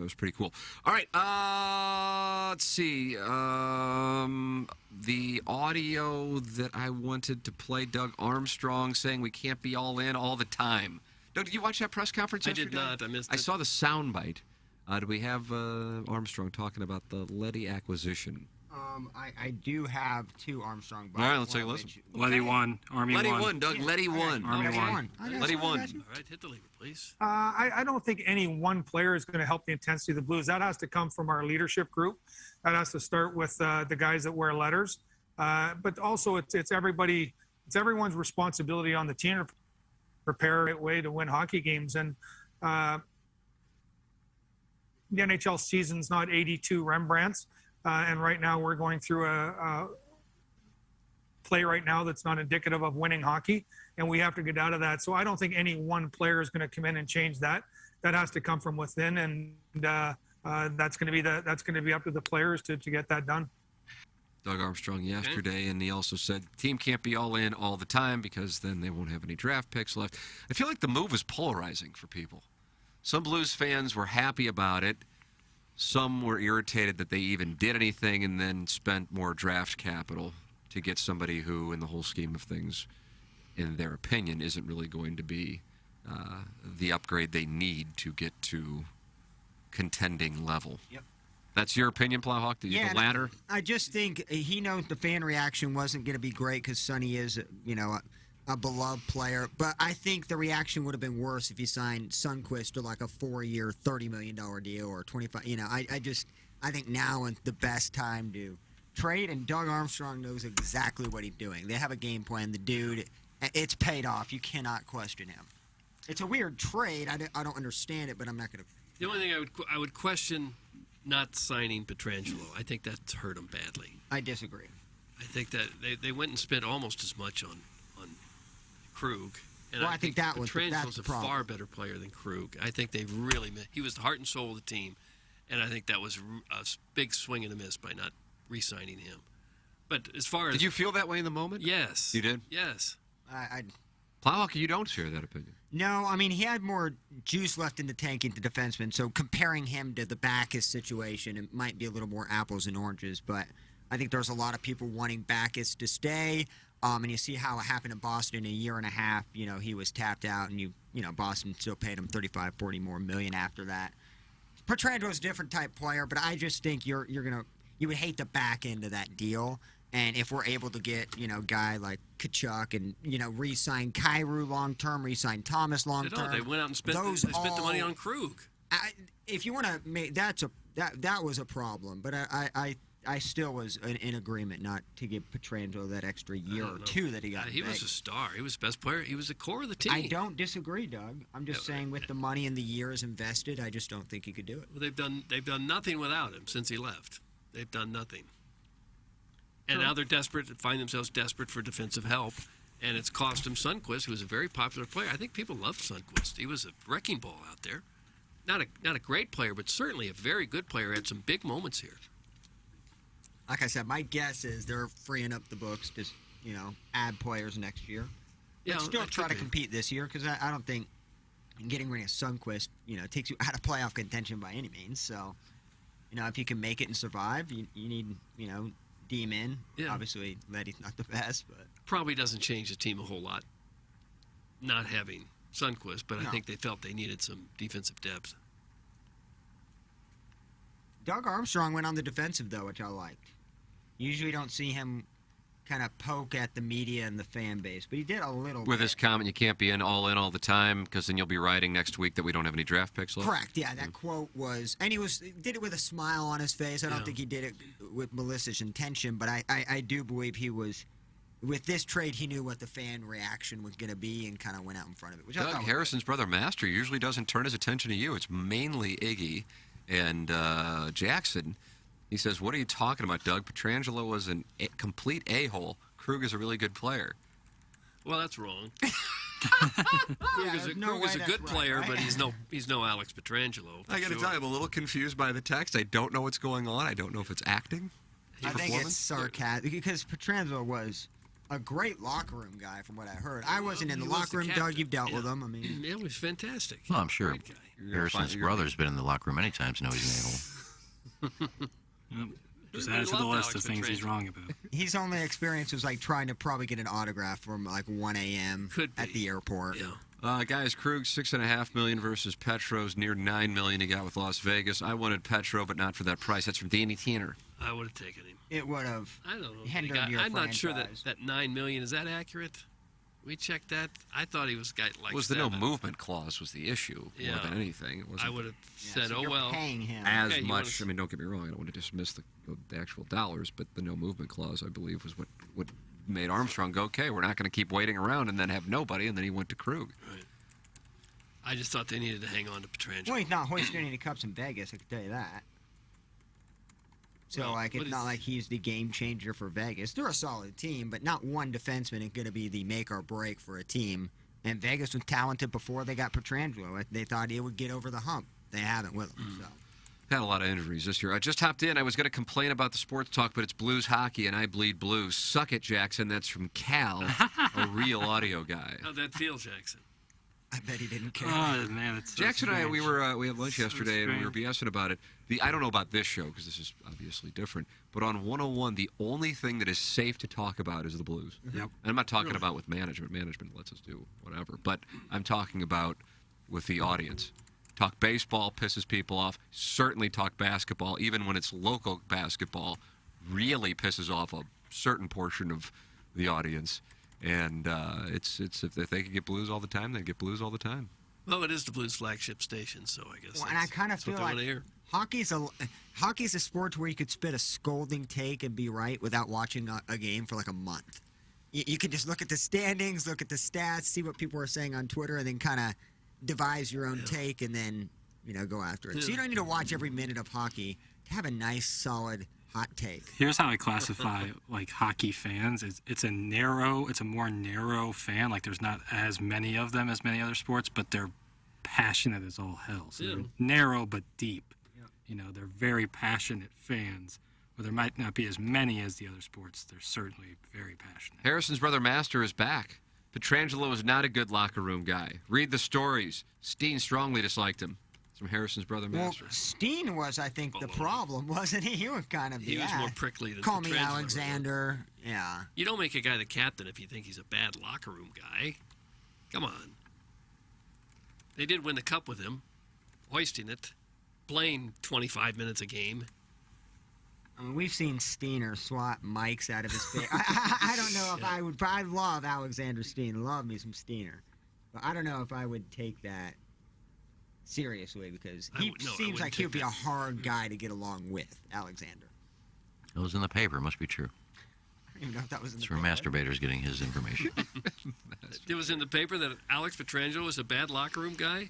was pretty cool. All right, let's see. The audio that I wanted to play, Doug Armstrong saying we can't be all in all the time. Doug, did you watch that press conference yesterday? I did not. I missed it. I saw the soundbite. Do we have Armstrong talking about the Leddy acquisition? I do have two Armstrong bites. All right, let's take a listen. Leddy won. Army Leddy won. won, Doug. Yeah. Leddy won. Army won. Leddy won. All right, hit the lever, please. I don't think any one player is going to help the intensity of the Blues. That has to come from our leadership group. That has to start with the guys that wear letters. But also, it's everybody. It's everyone's responsibility on the team to prepare a way to win hockey games. And the NHL season's not 82 Rembrandts. And right now we're going through a play right now that's not indicative of winning hockey, and we have to get out of that. So I don't think any one player is going to come in and change that. That has to come from within, and that's going to be up to the players to get that done. Doug Armstrong yesterday, and he also said the team can't be all in all the time because then they won't have any draft picks left. I feel like the move was polarizing for people. Some Blues fans were happy about it. Some were irritated that they even did anything and then spent more draft capital to get somebody who, in the whole scheme of things, in their opinion, isn't really going to be the upgrade they need to get to contending level. Yep. That's your opinion, Plowhawk? The latter? I just think he knows the fan reaction wasn't going to be great because Sonny is, a beloved player. But I think the reaction would have been worse if he signed Sundqvist to like a 4-year, $30 million deal or 25. I think now is the best time to trade, and Doug Armstrong knows exactly what he's doing. They have a game plan. The dude, it's paid off. You cannot question him. It's a weird trade. I don't understand it, but I'm not going to. The only thing I would question not signing Pietrangelo. I think that's hurt him badly. I disagree. I think that they went and spent almost as much on Krug. And Well, I think that's Pietrangelo's the a problem. far better player than Krug. I think they really he was the heart and soul of the team, and I think that was a big swing and a miss by not re-signing him. But as far as Did you feel that way in the moment? Yes, You did? Yes. Plowhawk, you don't share that opinion. No, I mean, he had more juice left in the tank into defenseman, so comparing him to the Backus situation, it might be a little more apples and oranges, but I think there's a lot of people wanting Backus to stay, and you see how it happened in Boston in a year and a half. He was tapped out, and Boston still paid him $35-40 more million after that. Pietrangelo is a different type player, but I just think you would hate to back into that deal. And if we're able to get, guy like Kachuk and, re-sign Kyrou long-term, re-sign Thomas long-term. They went out and spent the money on Krug. If you want to make that was a problem. But I still was in agreement not to give Pietrangelo that extra year or two that he got. He was a star. He was the best player. He was the core of the team. I don't disagree, Doug. I'm just saying with the money and the years invested, I just don't think he could do it. Well, they've done nothing without him since he left. They've done nothing. And now they're desperate, find themselves desperate for defensive help, and it's cost them Sundqvist, who was a very popular player. I think people loved Sundqvist. He was a wrecking ball out there. Not a great player, but certainly a very good player. Had some big moments here. Like I said, my guess is they're freeing up the books to, add players next year. Yeah, But still try to compete this year because I don't think getting rid of Sundqvist, takes you out of playoff contention by any means. So, if you can make it and survive, you need, D-men. Yeah. Obviously, Leddy's not the best, but Probably doesn't change the team a whole lot, not having Sundqvist, but I think they felt they needed some defensive depth. Doug Armstrong went on the defensive, though, which I liked. Usually you don't see him kind of poke at the media and the fan base, but he did a little With bit. his comment, you can't be in all the time because then you'll be writing next week that we don't have any draft picks left. Correct, yeah, that quote was, and he did it with a smile on his face. I don't think he did it with malicious intention, but I do believe he was, with this trade, he knew what the fan reaction was going to be and kind of went out in front of it. Which I Doug thought was Harrison's brother Master usually doesn't turn his attention to you. It's mainly Iggy and Jackson. He says, "What are you talking about, Doug? Pietrangelo was a complete a-hole. Krug is a really good player." Well, that's wrong. Krug is a good player, but he's no Alex Pietrangelo. I got to tell you, I'm a little confused by the text. I don't know what's going on. I don't know if it's acting. I think it's sarcastic because Pietrangelo was a great locker room guy, from what I heard. I wasn't in the He was locker room, Doug. captain. You've dealt Yeah. with him. I mean, It was fantastic. Well, I'm sure Great guy. Harrison's brother's been in the locker room many times. Knows he's an a-hole. Just We add to the loved list Alex of things he's Pietrangelo. wrong about. his only experience was like trying to probably get an autograph from like 1 a.m. Could at be. the airport. Yeah. Guys, Krug $6.5 million versus Petro's near $9 million he got with Las Vegas. I wanted Petro, but not for that price. That's from Danny Tanner. I would have taken him. It would have. I don't know. Hindered He got- your I'm not sure that franchise. that $9 million is that accurate. We checked that. I thought he was got like Was the no 7. movement clause was the issue more Yeah. than anything. It wasn't I would have Yeah, said, so oh you're well. paying him. as Okay, you much. wanna- I mean, don't get me wrong. I don't want to dismiss the actual dollars, but the no movement clause, I believe, was what made Armstrong go, okay, we're not going to keep waiting around and then have nobody, and then he went to Krug. I just thought they needed to hang on to Pietrangelo. Well, he's not hoisting any cups in Vegas, I can tell you that. So, Well, like, what it's not is- like he's the game changer for Vegas. They're a solid team, but not one defenseman is going to be the make or break for a team. And Vegas was talented before they got Pietrangelo. They thought he would get over the hump. They haven't with him, so. Had a lot of injuries this year. I just hopped in. I was going to complain about the sports talk, but it's Blues hockey, and I bleed blues. Suck it, Jackson. That's from Cal, a real audio guy. How'd that feel, Jackson? I bet he didn't care. Oh man, it's so Jackson and I, strange. we had lunch yesterday, and we were BSing about it. I don't know about this show because this is obviously different, but on 101, the only thing that is safe to talk about is the Blues. Yep. And I'm not talking about with management. Management lets us do whatever, but I'm talking about with the audience. Talk baseball pisses people off. Certainly talk basketball, even when it's local basketball, really pisses off a certain portion of the audience. And it's if they could get Blues all the time, they'd get Blues all the time. Well, it is the Blues flagship station, so I guess. Well, and I kind of that's what feel they like wanna hear. hockey's a sport where you could spit a scolding take and be right without watching a game for like a month. You could just look at the standings, look at the stats, see what people are saying on Twitter, and then kind of devise your own take and then go after it. So you don't need to watch every minute of hockey to have a nice, solid hot take. Here's how I classify like hockey fans. It's a more narrow fan. Like there's not as many of them as many other sports, but they're passionate as all hell. So Yeah. they're narrow but deep. They're very passionate fans. Where there might not be as many as the other sports, they're certainly very passionate. Harrison's brother Master is back. Pietrangelo is not a good locker room guy. Read the stories. Steen strongly disliked him. It's from Harrison's brother Well, Master. Steen was, I think, the problem, wasn't he? He was kind of He was more prickly than Call me Pietrangelo. Alexander. Yeah. You don't make a guy the captain if you think he's a bad locker room guy. Come on. They did win the cup with him, hoisting it, playing 25 minutes a game. I mean, we've seen Steiner swat mics out of his face. I don't know if I would. I love Alexander Steen. Love me some Steiner. But I don't know if I would take that seriously because he seems wouldn't like he would take be a that. hard guy to get along with, Alexander. It was in the paper. Must be true. I don't even know if that was in It's the where paper. masturbators getting his information. It was in the paper that Alex Pietrangelo was a bad locker room guy.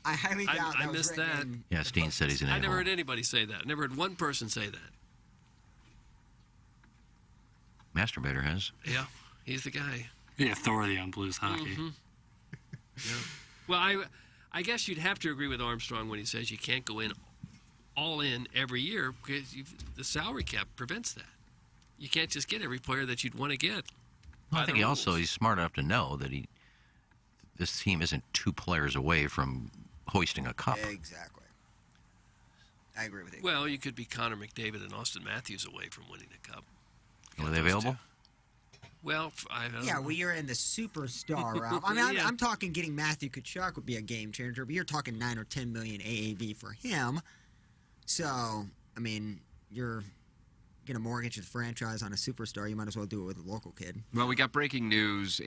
I highly doubt I that was missed written that. in- Yeah, Steen said he's an I never a-hole. heard anybody say that. I never heard one person say that. Masturbator has. Yeah, he's the guy. The authority on Blues hockey. Well, I guess you'd have to agree with Armstrong when he says you can't go in all in every year because the salary cap prevents that. You can't just get every player that you'd want to get. Well, I by think the he's rules. smart enough to know that this team isn't 2 players away from hoisting a cup. Exactly. I agree with you. Well, you could be Connor McDavid and Austin Matthews away from winning a cup. Are they available? Well, I don't Yeah, know. well, you're in the superstar route. I mean, Yeah. I'm talking getting Matthew Tkachuk would be a game changer, but you're talking 9 or 10 million AAV for him. So, I mean, you're going to mortgage the franchise on a superstar. You might as well do it with a local kid. Well, we got breaking news.